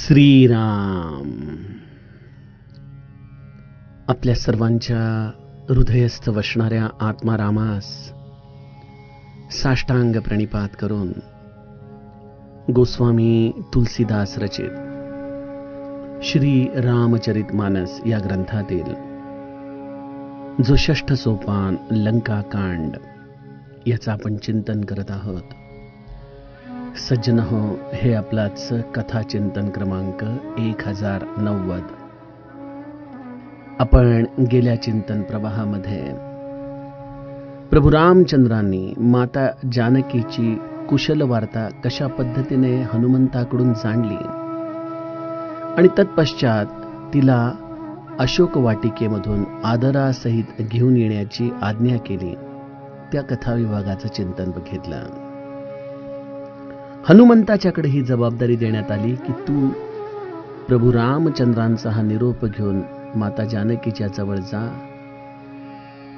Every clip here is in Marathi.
श्रीराम. आपल्या सर्वांच्या हृदयस्थ वसणाऱ्या आत्मारामास साष्टांग प्रणिपात करून गोस्वामी तुलसीदास रचित श्री रामचरित मानस या ग्रंथातील जो 6ठ सोपान लंकाकांड याचं आपण चिंतन करत आहोत. सज्जन हो, हे आपलाच कथा चिंतन क्रमांक 1090. आपण गेल्या चिंतन प्रवाहामध्ये प्रभू रामचंद्रांनी माता जानकीची कुशल वार्ता कशा पद्धतीने हनुमंताकडून जाणली आणि तत्पश्चात तिला अशोक वाटिकेमधून आदरासहित घेऊन येण्याची आज्ञा केली, त्या कथा विभागाचं चिंतन बघितलं. हनुमंताच्याकडे ही जबाबदारी देण्यात आली की तू प्रभू रामचंद्रांचा हा निरोप घेऊन माता जानकीच्या जवळ जा,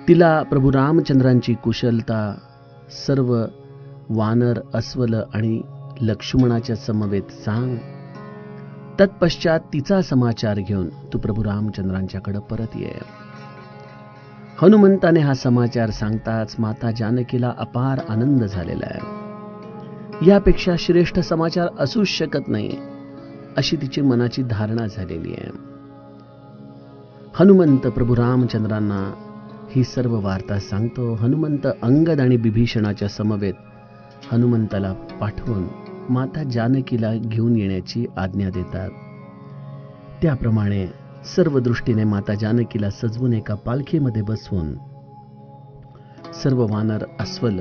तिला प्रभू रामचंद्रांची कुशलता सर्व वानर, अस्वल आणि लक्ष्मणाच्या समवेत सांग. तत्पश्चात तिचा समाचार घेऊन तू प्रभू रामचंद्रांच्याकडे परत ये. हनुमंताने हा समाचार सांगताच माता जानकीला अपार आनंद झालेला आहे. यापेक्षा श्रेष्ठ समाचार असूच शकत नाही अशी तिची मनाची धारणा झालेली आहे. हनुमंत प्रभू रामचंद्रांना ही सर्व वार्ता सांगतो. हनुमंत अंगद आणि बिभीषणाच्या समवेत हनुमंताला पाठवून माता जानकीला घेऊन येण्याची आज्ञा देतात. त्याप्रमाणे सर्व दृष्टीने माता जानकीला सजवून एका पालखीमध्ये बसवून सर्व वानर, अस्वल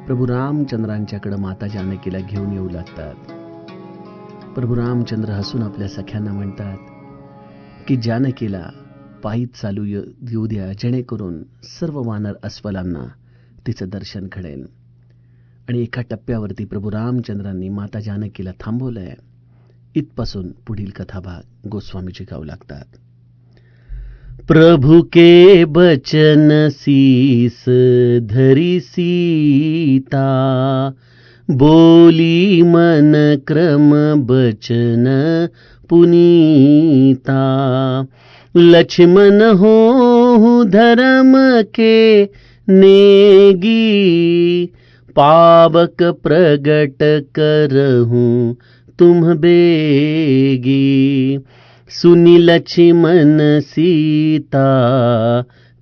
प्रभू रामचंद्रांच्याकडे माता जानकीला घेऊन येऊ लागतात. प्रभू रामचंद्र हसून आपल्या सख्यांना म्हणतात की जानकीला पायीच चालू येऊ द्या, जेणेकरून सर्व वानर, अस्वलांना तिचं दर्शन घडेल. आणि एका टप्प्यावरती प्रभू रामचंद्रांनी माता जानकीला थांबवलंय. इथपासून पुढील कथाभाग गोस्वामीजी गाऊ लागतात. प्रभु के बचन शीस धरी सीता, बोली मन क्रम बचन पुनीता. लक्ष्मण हो धर्म के नेगी, पावक प्रगट करहूँ तुम बेगी. सुनी लक्ष्मण सीता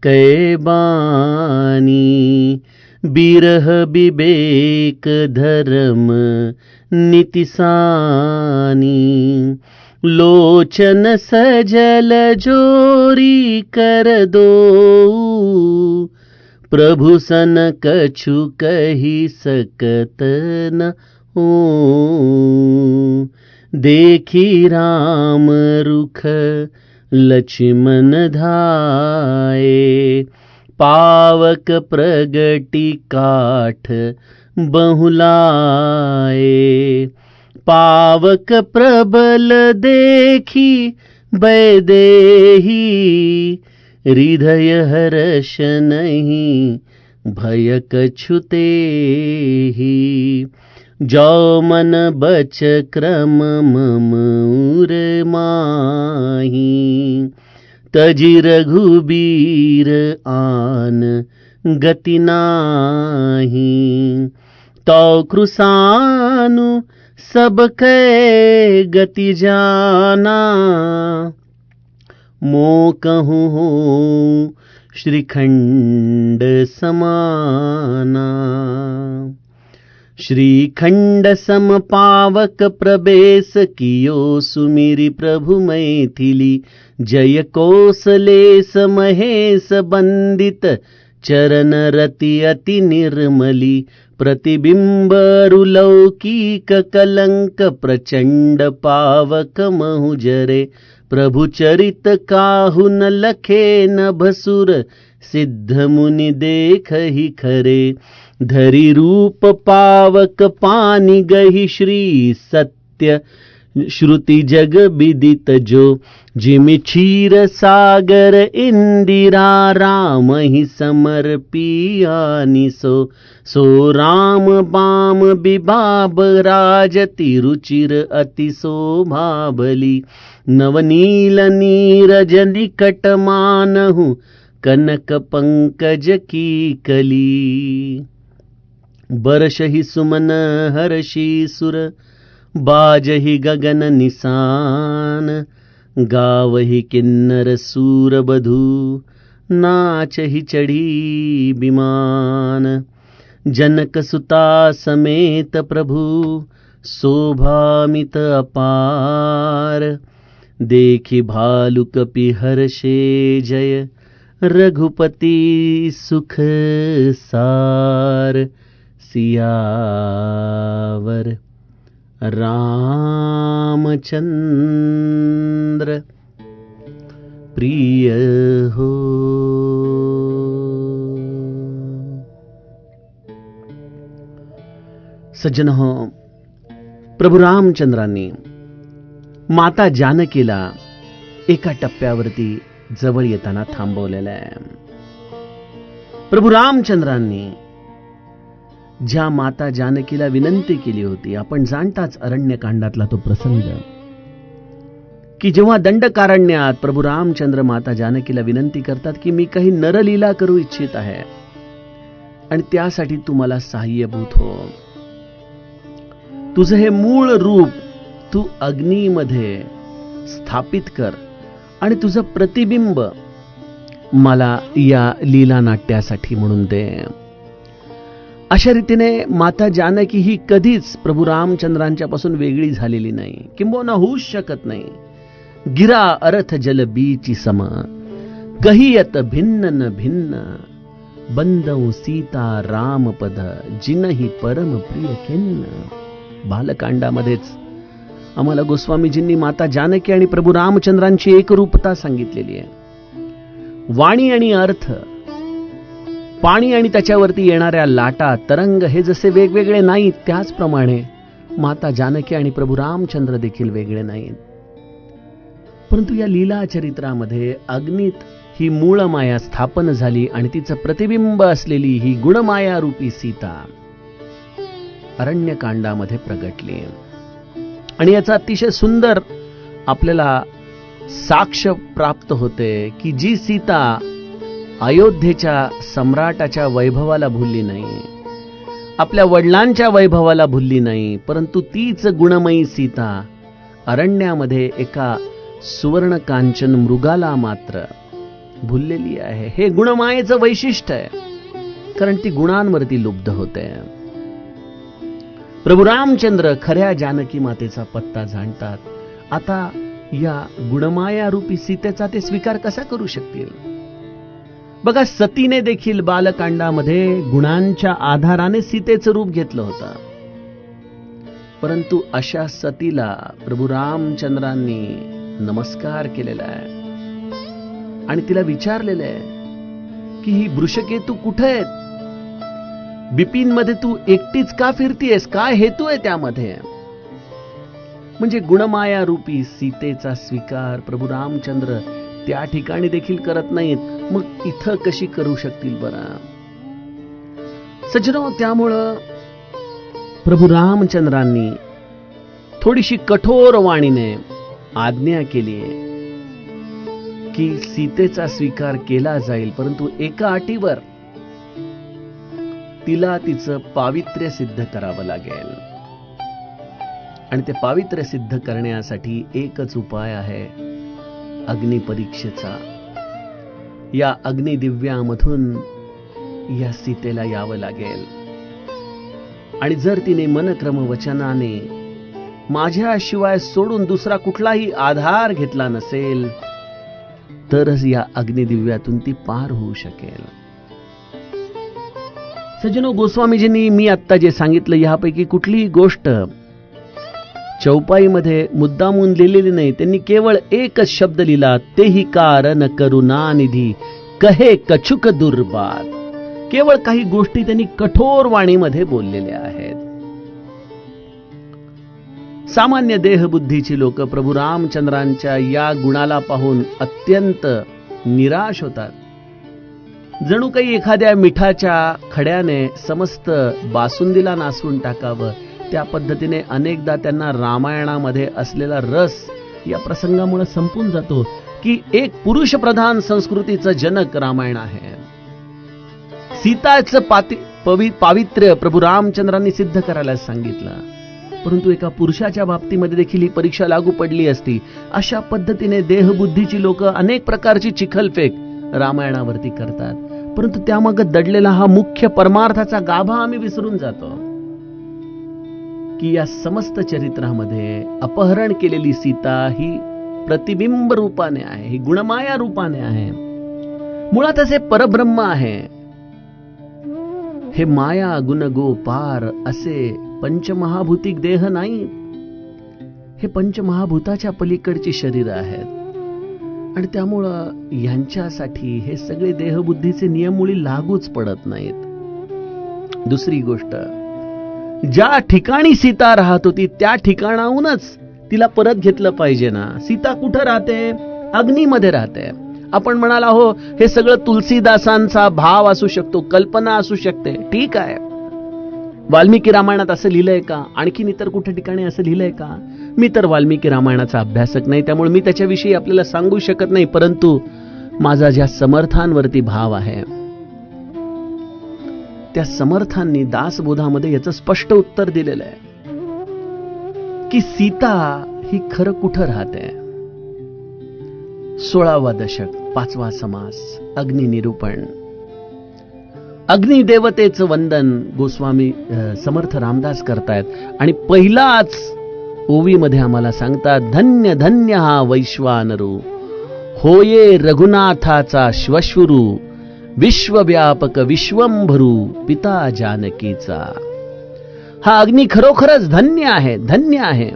कै बानी, बिरह विवेक धर्म नितिसानी. लोचन सजल जोरी कर दो, प्रभु सन कछु कही सकत न हो. देखी राम रुख लक्ष्मण धाये, पावक प्रगति काठ बहुलाए. पावक प्रबल देखी वैदेही, हृदय हर्ष नहीं भय कछु तेहि. जो मन बच क्रम मम उर माही, तजि रघुबीर आन गति नाही. तो कृसानु सब कै गति जाना, मो कहूँ हो श्रीखंड समाना. श्रीखंड सम पावक प्रवेश कियो, सुमिरि प्रभु मैथिली. जय कौसलेश महेश बंदित, चरण रति अति निर्मली. प्रतिबिंब रुलौकिक कलंक, प्रचंड पावक महुजरे. प्रभु चरित काहु न लखे न भसुर, सिद्ध मुनि देखहि खरे. धरि रूप पावक पानि गहि, श्री सत्य श्रुति जग विदित जो, जिमि क्षीर सागर इंदिरा, राम ही समर्पियानि सो। सो राम बाम बिबाब राज, तिरुचिर अति शोभाबली। नवनील नीरज निकट मानहु, कनक पंकज की कली। बरसहि सुमन हर्षि सुर, बाजहि गगन निसान। गावहि किन्नर सूर बधू, नाचहि चढ़ी विमान। जनक सुता समेत प्रभु, शोभामित अपार। देखि भालु कपि हर्षे जय, रघुपति सुख सार। सियावर रामचंद्र प्रिय हो। सज्जन हो, प्रभू रामचंद्रांनी माता जानकीला एका टप्प्यावरती जवळ येताना थांबवलेलं आहे. प्रभू रामचंद्रांनी ज्या माता जानकीला विनंती केली होती, आपण जाणताच अरण्यकांडातला तो प्रसंग, की जेव्हा दंडकारण्यात प्रभू रामचंद्र माता जानकीला विनंती करतात की मी काही नरलीला करू इच्छित आहे आणि त्यासाठी तू मला सहाय्यभूत हो. तुझं हे मूळ रूप तू अग्नीमध्ये स्थापित कर आणि तुझं प्रतिबिंब मला या लीला नाट्यासाठी म्हणून दे. अशा रीतीने माता जानकी ही कधीच प्रभू रामचंद्रांच्या पासून वेगळी झालेली नाही, किंबहुना होऊच शकत नाही. गिरा अर्थ जल बीची सम, कहियत भिन्न न भिन्न. बंदौ सीता राम पद, जिनही परम प्रिय खिन्न. बालकांडामध्येच आम्हाला गोस्वामीजींनी माता जानकी आणि प्रभू रामचंद्रांची एकरूपता सांगितलेली आहे. वाणी आणि अर्थ, पाणी आणि त्याच्यावरती येणाऱ्या लाटा, तरंग हे जसे वेगवेगळे नाहीत, त्याचप्रमाणे माता जानकी आणि प्रभू रामचंद्र देखील वेगळे नाहीत. परंतु या लीला चरित्रामध्ये अग्नीत ही मूळ माया स्थापन झाली आणि तिचं प्रतिबिंब असलेली ही गुणमाया रूपी सीता अरण्यकांडामध्ये प्रगटली. आणि याचा अतिशय सुंदर आपल्याला साक्ष प्राप्त होते की जी सीता अयोध्येच्या सम्राटाच्या वैभवाला भुलली नाही, आपल्या वडिलांच्या वैभवाला भुलली नाही, परंतु तीच गुणमयी सीता अरण्यामध्ये एका सुवर्ण कांचन मृगाला मात्र भुललेली आहे. हे गुणमायेचं वैशिष्ट्य आहे, कारण ती गुणांवरती लुब्ध होते. प्रभू रामचंद्र खऱ्या जानकी मातेचा पत्ता जाणतात. आता या गुणमाया रूपी सीतेचा ते स्वीकार कसा करू शकतील? बघा, सतीने देखील बालकांडामध्ये गुणांच्या आधाराने सीतेचं रूप घेतलं होतं, परंतु अशा सतीला प्रभू रामचंद्रांनी नमस्कार केलेला आहे आणि तिला विचारलेलं आहे की ही वृषकेतू कुठे आहेत? बिपिनमध्ये तू एकटीच का फिरतीयस? काय हेतू आहे त्यामध्ये? म्हणजे गुणमाया रूपी सीतेचा स्वीकार प्रभू रामचंद्र त्या ठिकाणी देखील करत नाहीत, मग इथं कशी करू शकतील बरं? सज्जनो, त्यामुळं प्रभू रामचंद्रांनी थोडीशी कठोर वाणीने आज्ञा केली की सीतेचा स्वीकार केला जाईल, परंतु एका अटीवर, तिला तिचं पावित्र्य सिद्ध करावं लागेल. आणि ते पावित्र्य सिद्ध करण्यासाठी एकच उपाय आहे, अग्निपरीक्षेचा. या अग्निदिव्यामधून या सीतेला यावं लागेल आणि जर तिने मनक्रम वचनाने माझ्याशिवाय सोडून दुसरा कुठलाही आधार घेतला नसेल तरच या अग्निदिव्यातून ती पार होऊ शकेल. सज्जनो, गोस्वामीजींनी मी आत्ता जे सांगितलं यापैकी कुठलीही गोष्ट चौपाईमध्ये मुद्दामून लिहिलेली नाही. त्यांनी केवळ एकच शब्द लिहिला, तेही कारण करुणानिधी कहे कछुक दुर्बाद. केवळ काही गोष्टी त्यांनी कठोर वाणीमध्ये बोललेल्या आहेत. सामान्य देहबुद्धीची लोक प्रभू रामचंद्रांच्या या गुणाला पाहून अत्यंत निराश होतात. जणू काही एखाद्या मिठाच्या खड्याने समस्त बासुंदीला नासवून टाकावं, त्या पद्धतीने अनेकदा त्यांना रामायणामध्ये असलेला रस या प्रसंगामुळे संपून जातो की एक पुरुष प्रधान संस्कृतीचं जनक रामायण आहे. सीताचं पावित्र्य प्रभू रामचंद्रांनी सिद्ध करायला सांगितलं, परंतु एका पुरुषाच्या बाबतीमध्ये देखील ही परीक्षा लागू पडली असती. अशा पद्धतीने देहबुद्धीची लोक अनेक प्रकारची चिखलफेक रामायणावरती करतात, परंतु त्यामागे दडलेला हा मुख्य परमार्थाचा गाभा आम्ही विसरून जातो की या समस्त चरित्रामध्ये अपहरण केलेली सीता ही प्रतिबिंब रूपाने आहे, ही गुणमाया रूपाने आहे. मुळात असे परब्रह्म आहे. हे माया गुण गोपार असे पंचमहाभूतिक देह नाही, हे पंचमहाभूताच्या पलीकडची शरीर आहेत आणि त्यामुळं यांच्यासाठी हे सगळे देहबुद्धीचे नियम मुळी लागूच पडत नाहीत. दुसरी गोष्ट, ज्या ठिकाणी सीता राहत होती त्या ठिकाणाहूनच तिला परत घेतलं पाहिजे ना. सीता कुठं राहते? अग्नीमध्ये राहते. आपण म्हणाला हो हे सगळं तुलसीदासांचा भाव असू शकतो, कल्पना असू शकते, ठीक आहे. वाल्मिकी रामायणात असं लिहिलंय का? आणखीन इतर कुठे ठिकाणी असं लिहिलंय का? मी तर वाल्मिकी रामायणाचा अभ्यासक नाही, त्यामुळे मी त्याच्याविषयी आपल्याला सांगू शकत नाही, परंतु माझा ज्या समर्थांवरती भाव आहे त्या समर्थांनी दासबोधामध्ये याचं स्पष्ट उत्तर दिलेलं आहे की सीता ही खरं कुठं राहते. 16वा दशक, 5वा समास, अग्निनिरूपण. अग्निदेवतेचं वंदन गोस्वामी समर्थ रामदास करतायत आणि पहिलाच ओवीमध्ये आम्हाला सांगतात, धन्य धन्य हा वैश्वानरू, होये रघुनाथाचा श्वश्रुरू, विश्वव्यापक विश्वंभरू, पिता जानकीचा. हा अग्नी खरोखरच धन्य आहे, धन्य आहे.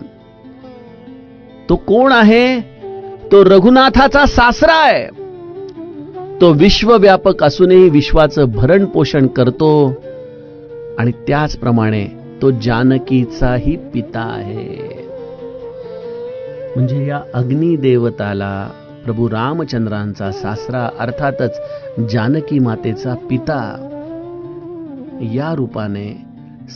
तो कोण आहे? तो रघुनाथाचा सासरा आहे. तो विश्वव्यापक असूनही विश्वाचं भरण पोषण करतो आणि त्याचप्रमाणे तो जानकीचाही पिता आहे. म्हणजे या अग्निदेवताला प्रभू रामचंद्रांचा सासरा अर्थातच जानकी मातेचा पिता या रूपाने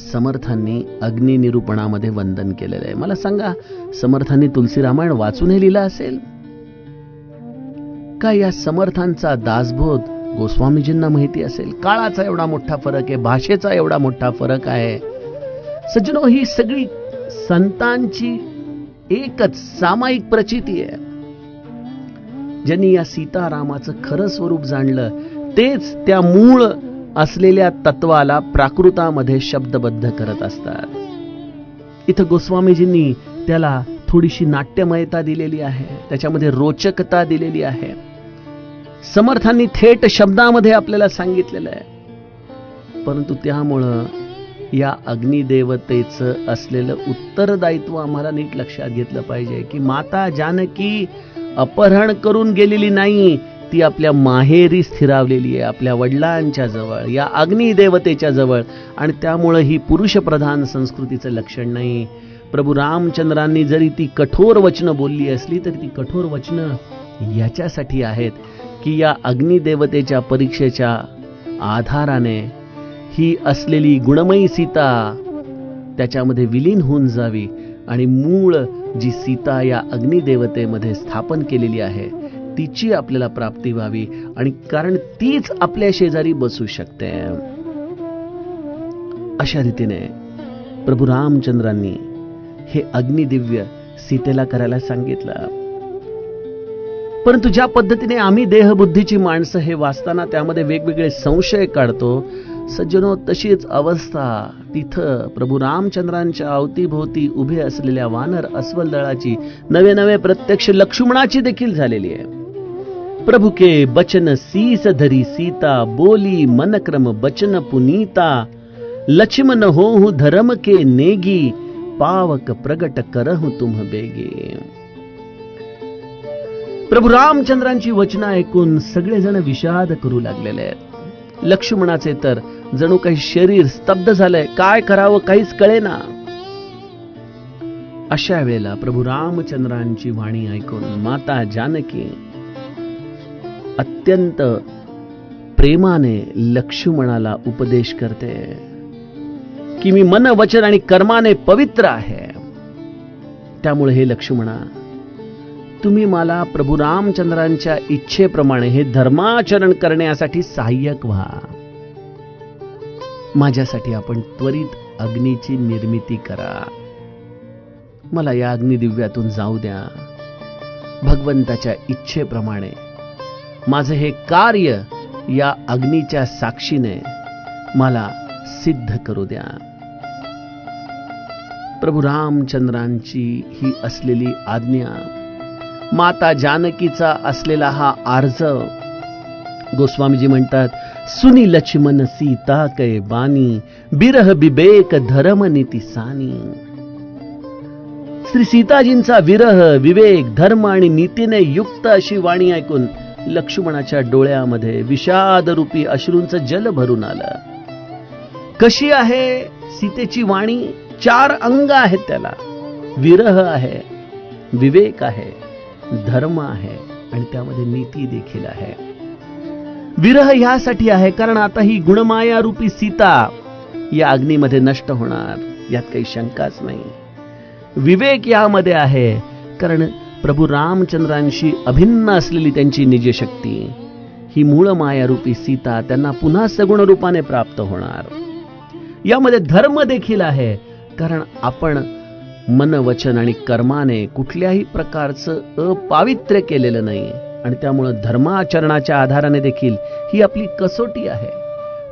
समर्थांनी अग्निनिरूपणामध्ये वंदन केलेलं आहे. मला सांगा, समर्थांनी तुलसी रामायण वाचून हे लिहिलं असेल का? या समर्थांचा दासबोध गोस्वामीजींना माहिती असेल? काळाचा एवढा मोठा फरक आहे, भाषेचा एवढा मोठा फरक आहे. सज्जनो, ही सगळी संतांची एकच सामायिक प्रचिती आहे. ज्यांनी या सीतारामाचं खरं स्वरूप जाणलं तेच त्या मूळ असलेल्या तत्वाला प्राकृतामध्ये शब्दबद्ध करत असतात. इथं गोस्वामीजींनी त्याला थोडीशी नाट्यमयता दिलेली आहे, त्याच्यामध्ये रोचकता दिलेली आहे. समर्थांनी थेट शब्दामध्ये आपल्याला सांगितलेलं आहे, परंतु त्यामुळं या अग्निदेवतेचं असलेलं उत्तरदायित्व आम्हाला नीट लक्षात घेतलं पाहिजे की माता जानकी अपहरण करून गेलेली नाही, ती आपल्या माहेरी स्थिरावलेली आहे, आपल्या वडिलांच्या जवळ, या अग्निदेवतेच्या जवळ. आणि त्यामुळं ही पुरुषप्रधान संस्कृतीचं लक्षण नाही. प्रभू रामचंद्रांनी जरी ती कठोर वचनं बोलली असली तरी ती कठोर वचनं याच्यासाठी आहेत की या अग्निदेवतेच्या परीक्षेच्या आधाराने ही असलेली गुणमयी सीता त्याच्यामध्ये विलीन होऊन जावी आणि मूळ जी सीता या अग्निदेवतेमध्ये स्थापन केलेली आहे तिची आपल्याला प्राप्ती व्हावी. आणि कारण तीच आपल्या शेजारी बसू शकते. अशा रीतीने प्रभू रामचंद्रांनी हे अग्निदिव्य सीतेला करायला सांगितलं. परंतु ज्या पद्धतीने आम्ही देहबुद्धीची माणसं हे वाचताना त्यामध्ये वेगवेगळे संशय काढतो, सज्जनो, तशीच अवस्था तिथं प्रभू रामचंद्रांच्या अवतीभोवती उभे असलेल्या वानर अस्वल दळाची, नवे नवे प्रत्यक्ष लक्ष्मणाची देखील झालेली आहे. प्रभु के बचन सीस धरी सीता, बोली मन क्रम बचन पुनीता, लक्ष्मण होहु धर्म के नेगी, पावक प्रगट करहु तुम बेगे. प्रभू रामचंद्रांची वचनं ऐकून सगळेजण विषाद करू लागलेले आहेत. लक्ष्मणाचे तर जणू काही शरीर स्तब्ध झालंय, काय करावं काहीच कळेना. अशा वेळेला प्रभू रामचंद्रांची वाणी ऐकून माता जानकी अत्यंत प्रेमाने लक्ष्मणाला उपदेश करते की मी मन, वचन आणि कर्माने पवित्र आहे. त्यामुळे हे लक्ष्मणा, तुम्ही मला प्रभू रामचंद्रांच्या इच्छेप्रमाणे हे धर्माचरण करण्यासाठी सहाय्यक व्हा. माझ्यासाठी आपण त्वरित अग्नीची निर्मिती करा. मला या अग्निदिव्यातून जाऊ द्या. भगवंताच्या इच्छेप्रमाणे माझे हे कार्य या अग्नीच्या साक्षीने मला सिद्ध करू द्या. प्रभू रामचंद्रांची ही असलेली आज्ञा, माता जानकीचा असलेला हा अर्ज, गोस्वामीजी म्हणतात, सुनी लक्ष्मण सीता कै बानी, बिरह बिबेक धर्म नीती सानी. श्री सीताजींचा विरह, विवेक, धर्म आणि नीतीने युक्त अशी वाणी ऐकून लक्ष्मणाच्या डोळ्यामध्ये विषादरूपी अश्रूंचं जल भरून आलं. कशी आहे सीतेची वाणी? 4 अंग आहेत त्याला. विरह आहे, विवेक आहे, धर्म आहे आणि त्यामध्ये नीती देखील आहे. विरह ह्यासाठी आहे कारण आता ही गुणमाया रूपी सीता या अग्नीमध्ये नष्ट होणार, यात काही शंकाच नाही. विवेक यामध्ये आहे कारण प्रभू रामचंद्रांशी अभिन्न असलेली त्यांची निजशक्ती, ही मूळ माया रूपी सीता त्यांना पुन्हा सगुण रूपाने प्राप्त होणार. यामध्ये धर्म देखील आहे कारण आपण मन, वचन आणि कर्माने कुठल्याही प्रकारचं अपावित्र्य केलेलं नाही आणि त्यामुळे धर्माचरणाच्या आधाराने देखील ही आपली कसोटी आहे.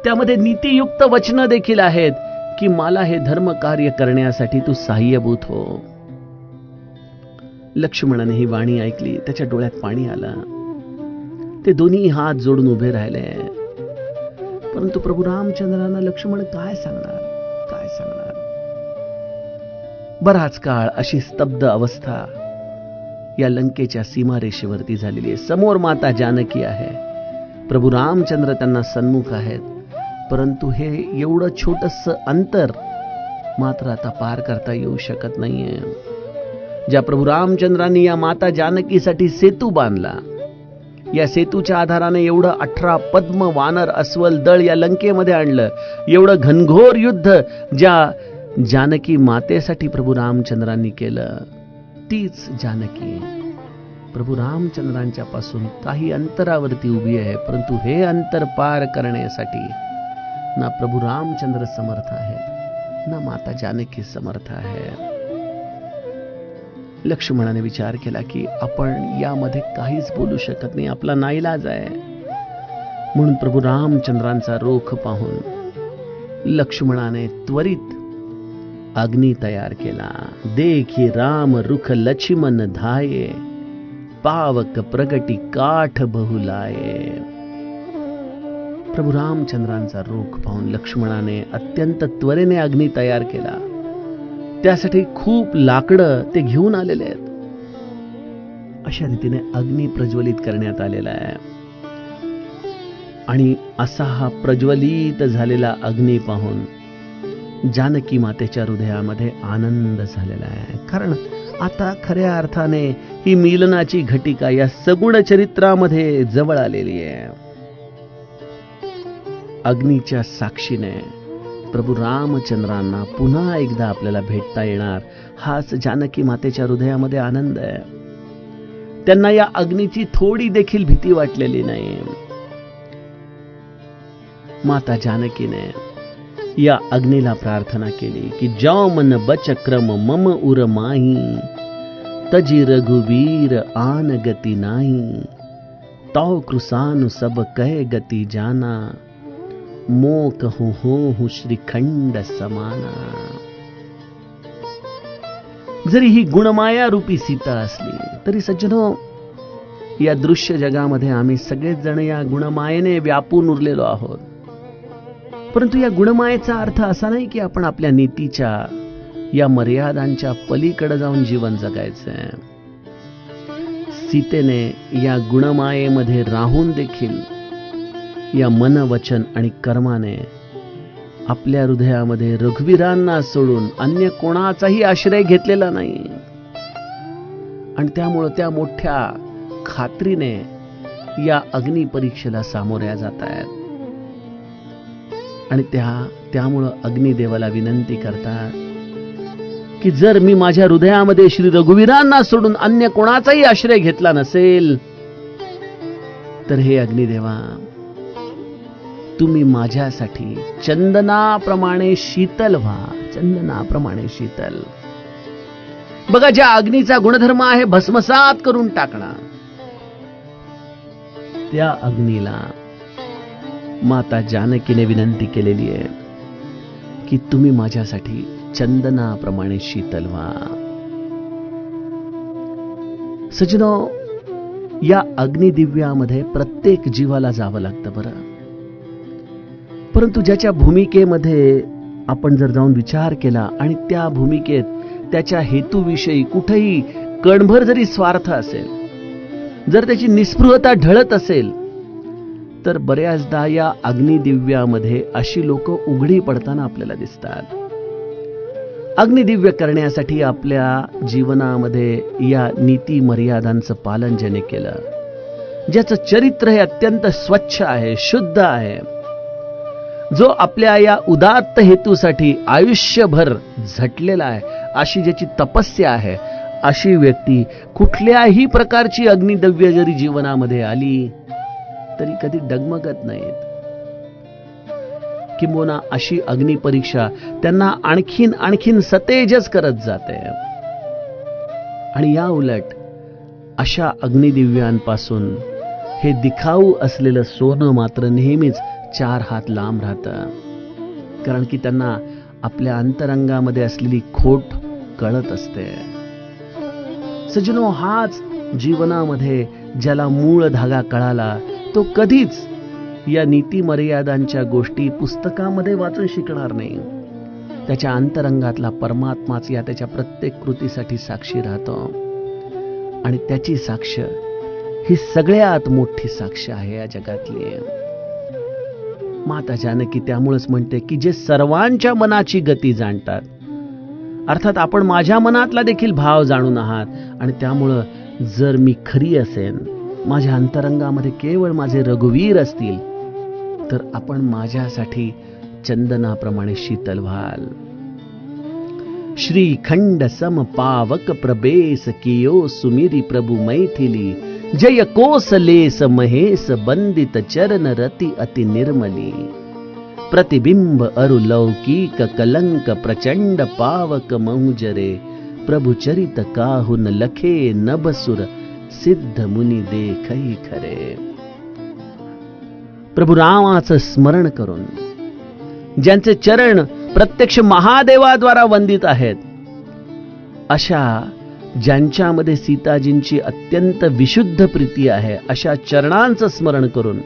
त्यामध्ये नीतियुक्त वचनं देखील आहेत की मला हे धर्म कार्य करण्यासाठी तू सहाय्यभूत हो. लक्ष्मणाने ही वाणी ऐकली, त्याच्या डोळ्यात पाणी आलं. ते दोन्ही हात जोडून उभे राहिले. परंतु प्रभू रामचंद्रांना लक्ष्मण काय सांगणार? बराच काळ अशी स्तब्ध अवस्था या लंकेच्या सीमारेषेवरती झालेली आहे. समोर माता जानकी आहे, प्रभू रामचंद्र त्यांना सन्मुख आहेत, परंतु हे एवढं छोटंसं अंतर मात्र आता पार करता येऊ शकत नाहीये. ज्या प्रभू रामचंद्रांनी या माता जानकीसाठी सेतू बांधला, या सेतूच्या आधाराने एवढं 18 पद्म, वानर, अस्वल दळ या लंकेमध्ये आणलं, एवढं घनघोर युद्ध ज्या जानकी मातेसाठी प्रभू रामचंद्रांनी केलं, तीच जानकी प्रभू रामचंद्रांच्या पासून काही अंतरावरती उभी आहे. परंतु हे अंतर पार करण्यासाठी ना प्रभू रामचंद्र समर्थ आहे, ना माता जानकी समर्थ आहे. लक्ष्मणाने विचार केला की आपण यामध्ये काहीच बोलू शकत नाही, आपला नाईलाज आहे. म्हणून प्रभू रामचंद्रांचा रोख पाहून लक्ष्मणाने त्वरित अग्नी तयार केला. देखी राम रुख लक्ष्मण धाये, पावक प्रगटी काठ बहुलाये. प्रभू रामचंद्रांचा रोख पाहून लक्ष्मणाने अत्यंत त्वरेने अग्नी तयार केला. त्यासाठी खूप लाकडं ते घेऊन आलेले आहेत. अशा रीतीने अग्नी प्रज्वलित करण्यात आलेला आहे आणि असा हा प्रज्वलित झालेला अग्नी पाहून जानकी मातेच्या हृदयामध्ये आनंद झालेला आहे. कारण आता खऱ्या अर्थाने ही मिलनाची घटिका या सगुण चरित्रामध्ये जवळ आलेली आहे. अग्नीच्या साक्षीने प्रभू रामचंद्रांना पुन्हा एकदा आपल्याला भेटता येणार, हाच जानकी मातेच्या हृदयामध्ये आनंद आहे. त्यांना या अग्नीची थोडी देखील भीती वाटलेली नाही. माता जानकीने या अग्नीला प्रार्थना केली की जाओ मन बचक्रम मम उर माही, तजी रघुवीर आन गती नाही. तौ कृसानु सब कह गती जाना, मो कहूं हो श्रीखंड समाना. जरी ही गुणमाया रूपी सीता असली तरी सज्जनो, या दृश्य जगामध्ये आम्ही सगळेच जण या गुणमायेने व्यापून उरलेलो आहोत. परंतु या गुणमायेचा अर्थ असा नाही की आपण आपल्या नीतीच्या या मर्यादांच्या पलीकडे जाऊन जीवन जगायचंय. सीतेने या गुणमायेमध्ये राहून देखील या मन, वचन आणि कर्माने आपल्या हृदयामध्ये रघुवीरांना सोडून अन्य कोणाचाही आश्रय घेतलेला नाही. आणि त्यामुळं त्या मोठ्या खात्रीने या अग्नी परीक्षेला सामोऱ्या जात आहेत. आणि त्यामुळं अग्निदेवाला विनंती करतात की जर मी माझ्या हृदयामध्ये श्री रघुवीरांना सोडून अन्य कोणाचाही आश्रय घेतला नसेल तर हे अग्निदेवा, तुम्ही माझ्यासाठी चंदनाप्रमाणे शीतल व्हा. चंदनाप्रमाणे शीतल. बघा, ज्या अग्नीचा गुणधर्म आहे भस्मसात करून टाकणं, त्या अग्नीला माता जानकीने विनंती केलेली आहे की तुम्ही माझ्यासाठी चंदनाप्रमाणे शीतल व्हा. सजनो, या अग्निदिव्यामध्ये प्रत्येक जीवाला जावं लागतं बरं. परंतु ज्याच्या भूमिकेमध्ये आपण जर जाऊन विचार केला आणि त्या भूमिकेत त्याच्या हेतूविषयी कुठेही कणभर जरी स्वार्थ असेल, जर त्याची निस्पृहता ढळत असेल, तर बऱ्याचदा या अग्निदिव्यामध्ये अशी लोक उघडी पडताना आपल्याला दिसतात. अग्निदिव्य करण्यासाठी आपल्या जीवनामध्ये या नीती मर्यादांचं पालन ज्याने केलं, ज्याचं चरित्र हे अत्यंत स्वच्छ आहे, शुद्ध आहे, जो आपल्या या उदात्त हेतूसाठी आयुष्यभर झटलेला आहे, अशी ज्याची तपस्या आहे, अशी व्यक्ती कुठल्याही प्रकारची अग्निदिव्य जरी जीवनामध्ये आली तरी कधी डगमगत नाहीत. किंबहुना अशी अग्निपरीक्षा त्यांना आणखीन सतेजच करत जाते. आणि या उलट अशा अग्निदिव्यांपासून हे दिखाऊ असलेलं सोनं मात्र नेहमीच 4 हात लांब राहतं. कारण की त्यांना आपल्या अंतरंगामध्ये असलेली खोट कळत असते. सजनो, हाच जीवनामध्ये ज्याला मूळ धागा कळाला तो कधीच या नीती मर्यादांच्या गोष्टी पुस्तकामध्ये वाचून शिकणार नाही. त्याच्या अंतरंगातला परमात्माच या त्याच्या प्रत्येक कृतीसाठी साक्षी राहतो. आणि त्याची साक्ष ही सगळ्यात मोठी साक्ष आहे या जगातली. माता जानकी त्यामुळेच म्हणते की जे सर्वांच्या मनाची गती जाणतात, अर्थात आपण माझ्या मनातला देखील भाव जाणून आहात. आणि त्यामुळं जर मी खरी असेन, माझ्या अंतरंगामध्ये केवळ माझे रघुवीर असतील, तर आपण माझ्यासाठी चंदनाप्रमाणे शीतल व्हाल. श्रीखंड सम पावक प्रबेस कियो सुमिरी प्रभु मैथिली, जय कोसलेस महेश बंदित चरण रति अति निर्मली. प्रतिबिंब अरु लौकिक कलंक प्रचंड पावक महुजरे, प्रभु चरित काहुन लखे नभसुर सिद्ध मुनी देखई खरे. प्रभु रामाचं स्मरण करून ज्यांचे चरण प्रत्यक्ष महादेवाद्वारा वंदित आहेत, अशा ज्यांच्यामध्ये सीताजींची अत्यंत विशुद्ध प्रीती आहे, अशा चरणांचं स्मरण करून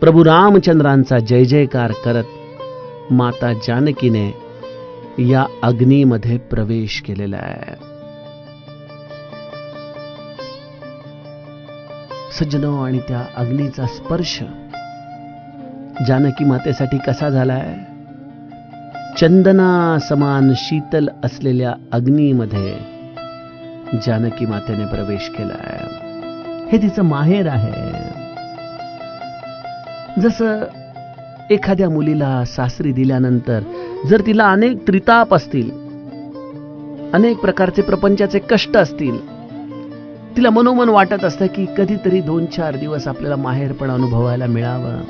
प्रभु रामचंद्रांचा जय जयकार करत माता जानकीने या अग्नीमध्ये प्रवेश केलेला आहे. सज्जनो, आणि त्या अग्नीचा स्पर्श जानकी मातेसाठी कसा झालाय? चंदना समान शीतल असलेल्या अग्नीमध्ये जानकी मातेने प्रवेश केलाय. हे तिचं माहेर आहे. जसं एखाद्या मुलीला सासरी दिल्यानंतर जर तिला अनेक त्रिताप असतील, अनेक प्रकारचे प्रपंचाचे कष्ट असतील, तिला मनोमन वाटत असतं की कधीतरी 2-4 दिवस आपल्याला माहेरपण अनुभवायला मिळावं.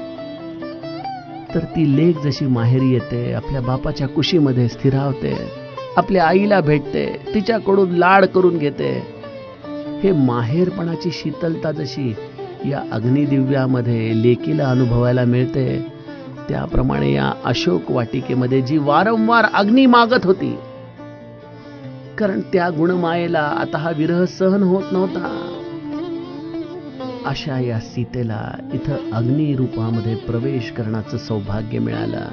तर ती लेक जशी माहेरी येते, आपल्या बापाच्या कुशीमध्ये स्थिरावते, आपल्या आईला भेटते, तिच्याकडून लाड करून घेते. हे माहेरपणाची शीतलता जशी या अग्निदिव्यामध्ये लेकीला अनुभवायला मिळते, त्याप्रमाणे या अशोक वाटिकेमध्ये जी वारंवार अग्नी मागत होती, कारण त्या गुणमायेला आता हा विरह सहन होत नव्हता, अशा या सीतेला इथं अग्नी रूपामध्ये प्रवेश करण्याचं सौभाग्य मिळालं.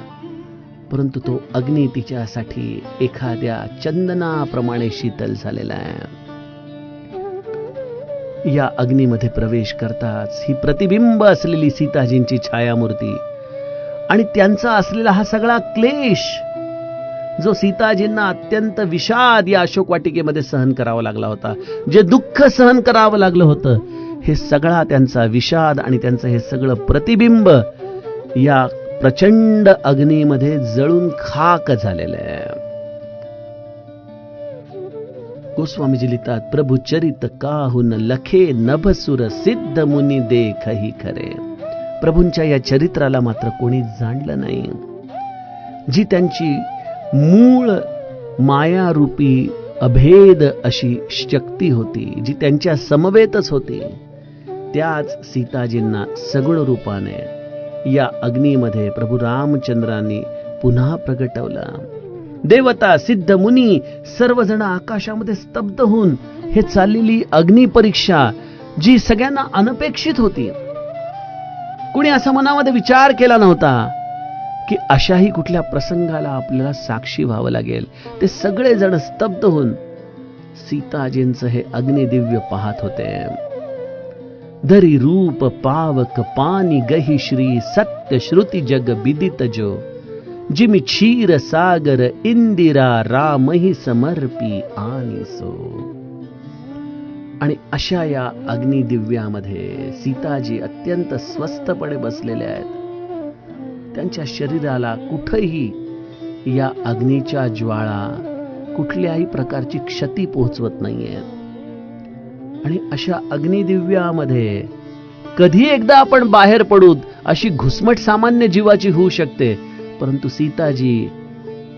परंतु तो अग्नी तिच्यासाठी एखाद्या चंदनाप्रमाणे शीतल झालेला आहे. या अग्नीमध्ये प्रवेश करताच ही प्रतिबिंब असलेली सीताजींची छायामूर्ती आणि त्यांचा असलेला हा सगळा क्लेश जो सीताजींना अत्यंत विषाद या अशोक वाटिकेमध्ये सहन करावा लागला होता, जे दुःख सहन करावं लागलं होतं, हे सगळा त्यांचा विषाद आणि त्यांचं हे सगळं प्रतिबिंब या प्रचंड अग्नीमध्ये जळून खाक झालेलं आहे. गोस्वामीजी लिहितात, प्रभू चरित काहून लखे नभसुर सिद्ध मुनी देखही खरे. प्रभूंच्या या चरित्राला मात्र कोणी जाणलं नाही. जी त्यांची मूळ मायारूपी अभेद अशी शक्ती होती, जी त्यांच्या समवेतच होती, त्याच सीताजींना सगुण रूपाने या अग्नीमध्ये प्रभू रामचंद्रांनी पुन्हा प्रगटवला. देवता सिद्ध मुनी सर्वजण आकाशामध्ये स्तब्ध होऊन हे चाललेली अग्नी परीक्षा जी सगळ्यांना अनपेक्षित होती, कुणी असा मनामध्ये विचार केला नव्हता की अशाही कुठल्या प्रसंगाला आपल्याला साक्षी व्हावं लागेल, ते सगळे जण स्तब्ध होऊन सीताजींचं हे अग्निदिव्य पाहत होते. धरी रूप पावक पानी गही श्री सत्य श्रुती जग विदित जो जिमी क्षीर सागर इंदिरा रामही समर्पी आणि सो. आणि अशा या अग्निदिव्यामध्ये सीताजी अत्यंत स्वस्थपणे बसलेले आहेत. त्यांच्या शरीराला कुठेही या अग्नीच्या ज्वाळा कुठल्याही प्रकारची क्षती पोहोचवत नाहीये. आणि अशा अग्निदिव्यामध्ये कधी एकदा आपण बाहेर पडू अशी घुसमट सामान्य जीवाची होऊ शकते, परंतु सीताजी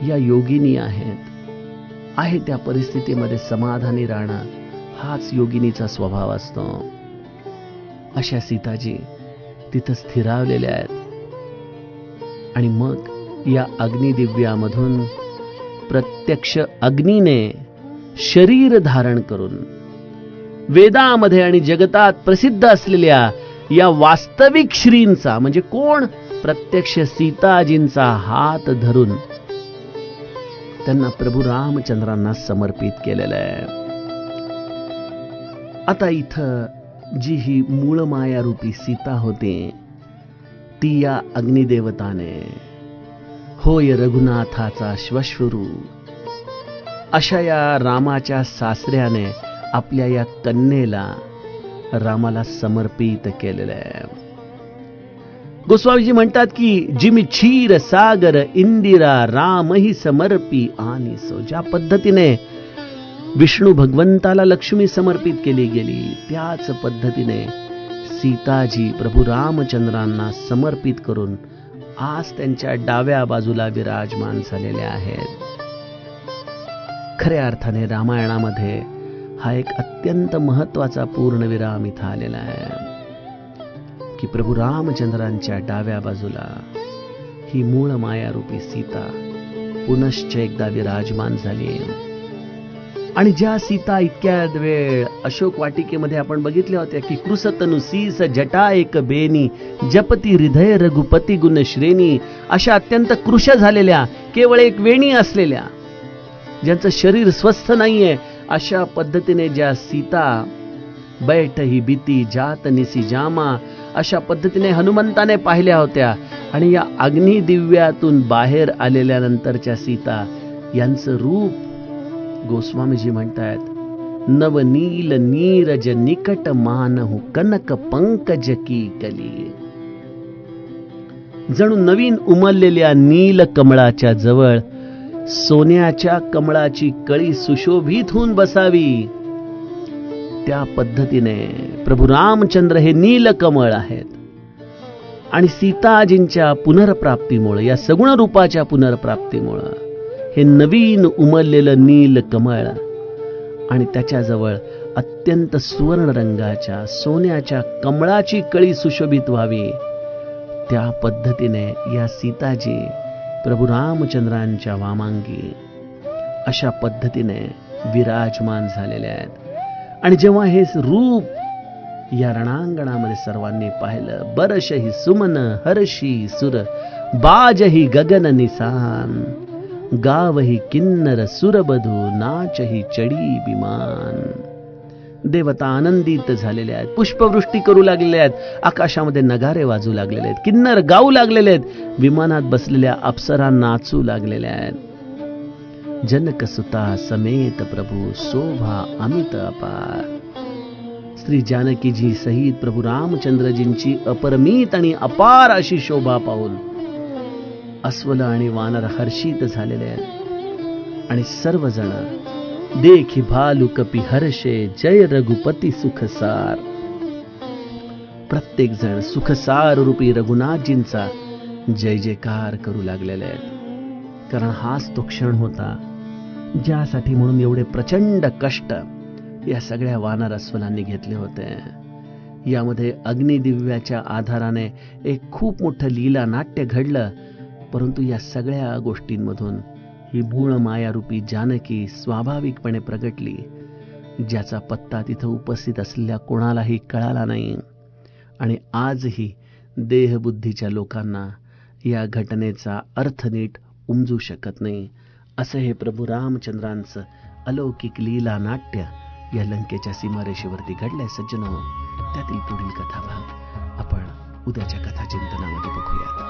या योगिनी आहे त्या परिस्थितीमध्ये समाधानी राहणं हाच योगिनीचा स्वभाव असतो. अशा सीताजी तिथं स्थिरावलेल्या आहेत. आणि मग या अग्निदिव्यामधून प्रत्यक्ष अग्नीने शरीर धारण करून वेदामध्ये आणि जगतात प्रसिद्ध असलेल्या या वास्तविक श्रींचा, म्हणजे कोण, प्रत्यक्ष सीताजींचा हात धरून त्यांना प्रभू रामचंद्रांना समर्पित केलेलं आहे. आता इथं जी ही मूळ माया रूपी सीता होती, ती या अग्निदेवताने होय रघुनाथाचा श्वश्रू अशा या रामाच्या सासऱ्याने आपल्या या कन्येला रामाला समर्पित केलेलं आहे. गोस्वामीजी म्हणतात की जिमी क्षीर सागर इंदिरा रामही समर्पी आणि सो. ज्या पद्धतीने विष्णू भगवंताला लक्ष्मी समर्पित केली गेली, त्याच पद्धतीने सीताजी प्रभू रामचंद्रांना समर्पित करून आज त्यांच्या डाव्या बाजूला विराजमान झालेले आहेत. खऱ्या अर्थाने रामायणामध्ये हा एक अत्यंत महत्वाचा पूर्णविराम इथं आलेला आहे की प्रभू रामचंद्रांच्या डाव्या बाजूला ही मूळ मायारूपी सीता पुनश्च एकदा विराजमान झाली. आणि ज्या सीता इतक्या वेळ अशोक वाटिकेमध्ये आपण बघितल्या होत्या की कृसतनु सीस जटा एक बेनी जपती हृदय रघुपती गुण श्रेणी, अशा अत्यंत कृश झालेल्या, केवळ एक वेणी असलेल्या, ज्यांचं शरीर स्वस्थ नाहीये, अशा पद्धतीने ज्या सीता बैठ ही भीती जात निसी जामा, अशा पद्धतीने हनुमंताने पाहिल्या होत्या. आणि या अग्निदिव्यातून बाहेर आलेल्या नंतरच्या सीता यांचं रूप गोस्वामीजी म्हणतायत, नवनील नीरज निकट मानहु कनक पंकज की कली. जणू नवीन उमललेल्या नील कमळाच्या जवळ सोन्याच्या कमळाची कळी सुशोभित होऊन बसावी, त्या पद्धतीने प्रभू रामचंद्र हे नीलकमळ आहेत. आणि सीताजींच्या पुनर्प्राप्तीमुळे, या सगुण रूपाच्या पुनर्प्राप्तीमुळे हे नवीन उमललेलं नीलकमळ आणि त्याच्याजवळ अत्यंत सुवर्ण रंगाच्या सोन्याच्या कमळाची कळी सुशोभित व्हावी, त्या पद्धतीने या सीताजी प्रभू रामचंद्रांच्या वामांगी अशा पद्धतीने विराजमान झालेल्या आहेत. आणि जेव्हा हे रूप या रणांगणामध्ये सर्वांनी पाहिलं, बरशही सुमन हर्षी सुर बाजही गगन निसान गावही किन्नर सुरबधू नाचही चढी विमान. देवता आनंदित झालेल्या आहेत, पुष्पवृष्टी करू लागलेल्या आहेत, आकाशामध्ये नगारे वाजू लागलेले आहेत, किन्नर गाऊ लागलेले आहेत, विमानात बसलेल्या अप्सरा नाचू लागलेल्या आहेत. जनक सुता समेत प्रभू शोभा अमित अपार. श्री जानकीजी सहित प्रभू रामचंद्रजींची अपरमित आणि अपार अशी शोभा पाहून अस्वल आणि वानर हर्षित झालेले आहेत आणि सर्वजण देखी भालू कपी हर्षे जय रघुपती सुखसार. प्रत्येक जण सुखसार रूपी रघुनाथजींचा जय जयकार करू लागलेले आहेत. कारण हाच तो क्षण होता ज्यासाठी म्हणून एवढे प्रचंड कष्ट या सगळ्या वानर अस्वलांनी घेतले होते. यामध्ये अग्निदिव्याच्या आधाराने एक खूप मोठं लीला नाट्य घडलं. परंतु या सगळ्या गोष्टींमधून ही मूळ मायारूपी जानकी स्वाभाविकपणे प्रगटली, ज्याचा पत्ता तिथं उपस्थित असलेल्या कोणालाही कळाला नाही. आणि आजही देहबुद्धीच्या लोकांना या घटनेचा अर्थ नीट उमजू शकत नाही. असं हे प्रभू रामचंद्रांचं अलौकिक लीला नाट्य या लंकेच्या सीमारेषेवरती घडलंय. सज्जनो, त्यातील पुढील कथा भाग आपण उद्याच्या कथा चिंतनामध्ये बघूयात.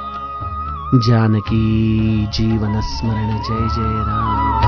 जानकी जीवन स्मरण जय जय राम.